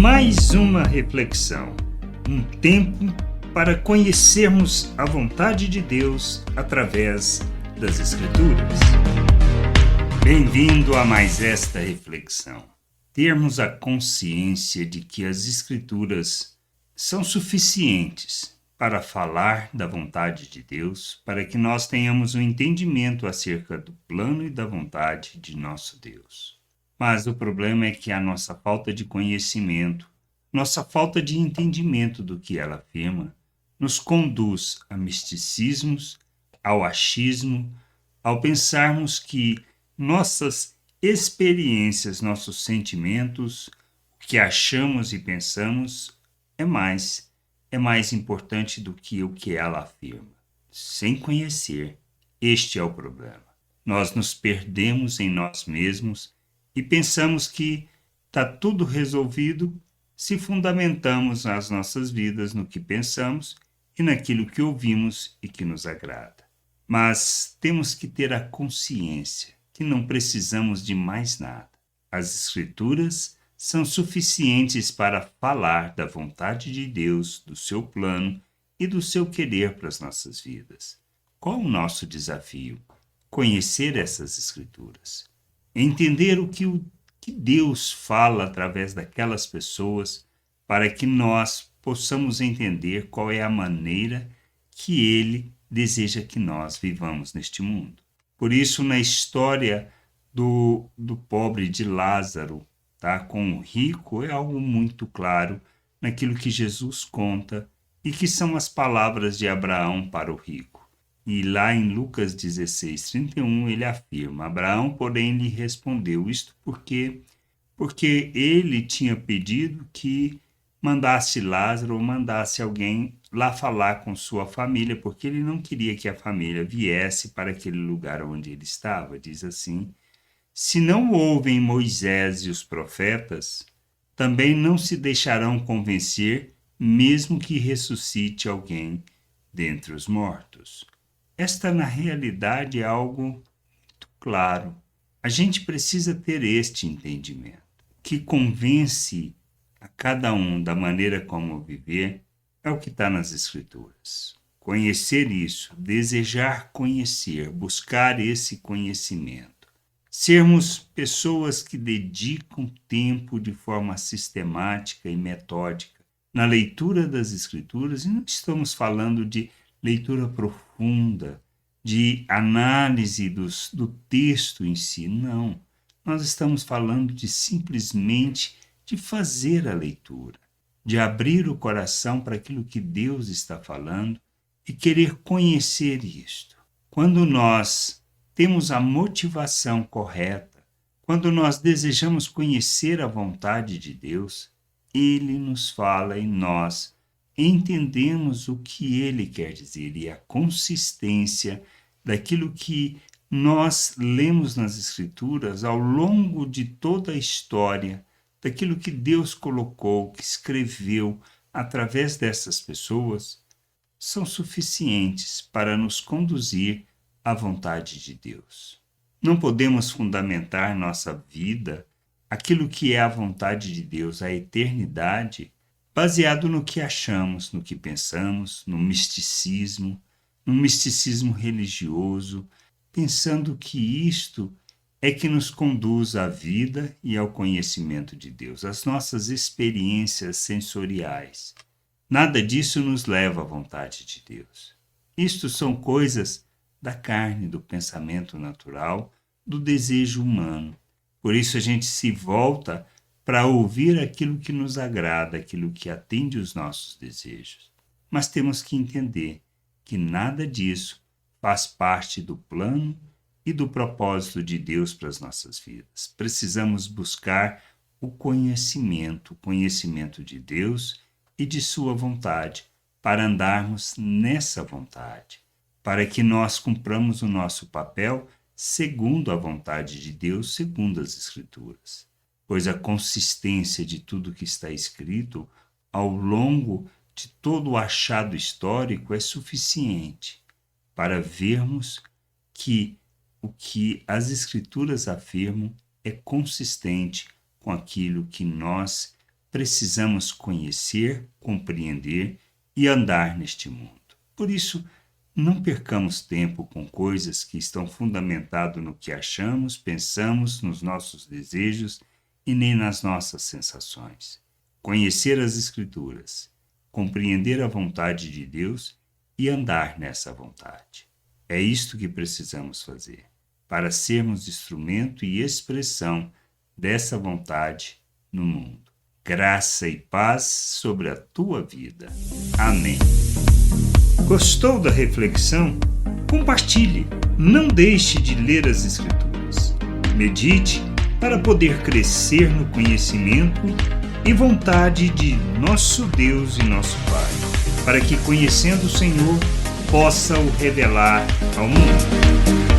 Mais uma reflexão, um tempo para conhecermos a vontade de Deus através das Escrituras. Bem-vindo a mais esta reflexão. Termos a consciência de que as Escrituras são suficientes para falar da vontade de Deus, para que nós tenhamos um entendimento acerca do plano e da vontade de nosso Deus. Mas o problema é que a nossa falta de conhecimento, nossa falta de entendimento do que ela afirma, nos conduz a misticismos, ao achismo, ao pensarmos que nossas experiências, nossos sentimentos, o que achamos e pensamos é mais importante do que o que ela afirma. Sem conhecer, este é o problema. Nós nos perdemos em nós mesmos e pensamos que está tudo resolvido se fundamentamos as nossas vidas no que pensamos e naquilo que ouvimos e que nos agrada. Mas temos que ter a consciência que não precisamos de mais nada. As Escrituras são suficientes para falar da vontade de Deus, do seu plano e do seu querer para as nossas vidas. Qual o nosso desafio? Conhecer essas Escrituras. Entender o que Deus fala através daquelas pessoas para que nós possamos entender qual é a maneira que Ele deseja que nós vivamos neste mundo. Por isso, na história do pobre de Lázaro, com o rico, é algo muito claro naquilo que Jesus conta e que são as palavras de Abraão para o rico. E lá em Lucas 16:31 ele afirma: Abraão, porém, lhe respondeu isto porque ele tinha pedido que mandasse Lázaro ou mandasse alguém lá falar com sua família, porque ele não queria que a família viesse para aquele lugar onde ele estava. Diz assim: se não ouvem Moisés e os profetas, também não se deixarão convencer, mesmo que ressuscite alguém dentre os mortos. Esta, na realidade, é algo muito claro. A gente precisa ter este entendimento, que convence a cada um da maneira como viver, é o que está nas Escrituras. Conhecer isso, desejar conhecer, buscar esse conhecimento. Sermos pessoas que dedicam tempo de forma sistemática e metódica na leitura das Escrituras, e não estamos falando de leitura profunda, de análise do texto em si, não. Nós estamos falando de simplesmente de fazer a leitura, de abrir o coração para aquilo que Deus está falando e querer conhecer isto. Quando nós temos a motivação correta, quando nós desejamos conhecer a vontade de Deus, Ele nos fala e nós entendemos o que Ele quer dizer e a consistência daquilo que nós lemos nas Escrituras ao longo de toda a história, daquilo que Deus colocou, que escreveu através dessas pessoas, são suficientes para nos conduzir à vontade de Deus. Não podemos fundamentar nossa vida, aquilo que é a vontade de Deus, a eternidade, baseado no que achamos, no que pensamos, no misticismo religioso, pensando que isto é que nos conduz à vida e ao conhecimento de Deus, as nossas experiências sensoriais. Nada disso nos leva à vontade de Deus. Isto são coisas da carne, do pensamento natural, do desejo humano. Por isso a gente se volta para ouvir aquilo que nos agrada, aquilo que atende os nossos desejos. Mas temos que entender que nada disso faz parte do plano e do propósito de Deus para as nossas vidas. Precisamos buscar o conhecimento de Deus e de sua vontade, para andarmos nessa vontade, para que nós cumpramos o nosso papel segundo a vontade de Deus, segundo as Escrituras. Pois a consistência de tudo que está escrito ao longo de todo o achado histórico é suficiente para vermos que o que as Escrituras afirmam é consistente com aquilo que nós precisamos conhecer, compreender e andar neste mundo. Por isso, não percamos tempo com coisas que estão fundamentadas no que achamos, pensamos, nos nossos desejos e nem nas nossas sensações. Conhecer as Escrituras, compreender a vontade de Deus e andar nessa vontade. É isto que precisamos fazer, para sermos instrumento e expressão dessa vontade no mundo. Graça e paz sobre a tua vida. Amém. Gostou da reflexão? Compartilhe. Não deixe de ler as Escrituras. Medite para poder crescer no conhecimento e vontade de nosso Deus e nosso Pai, para que, conhecendo o Senhor, possa o revelar ao mundo.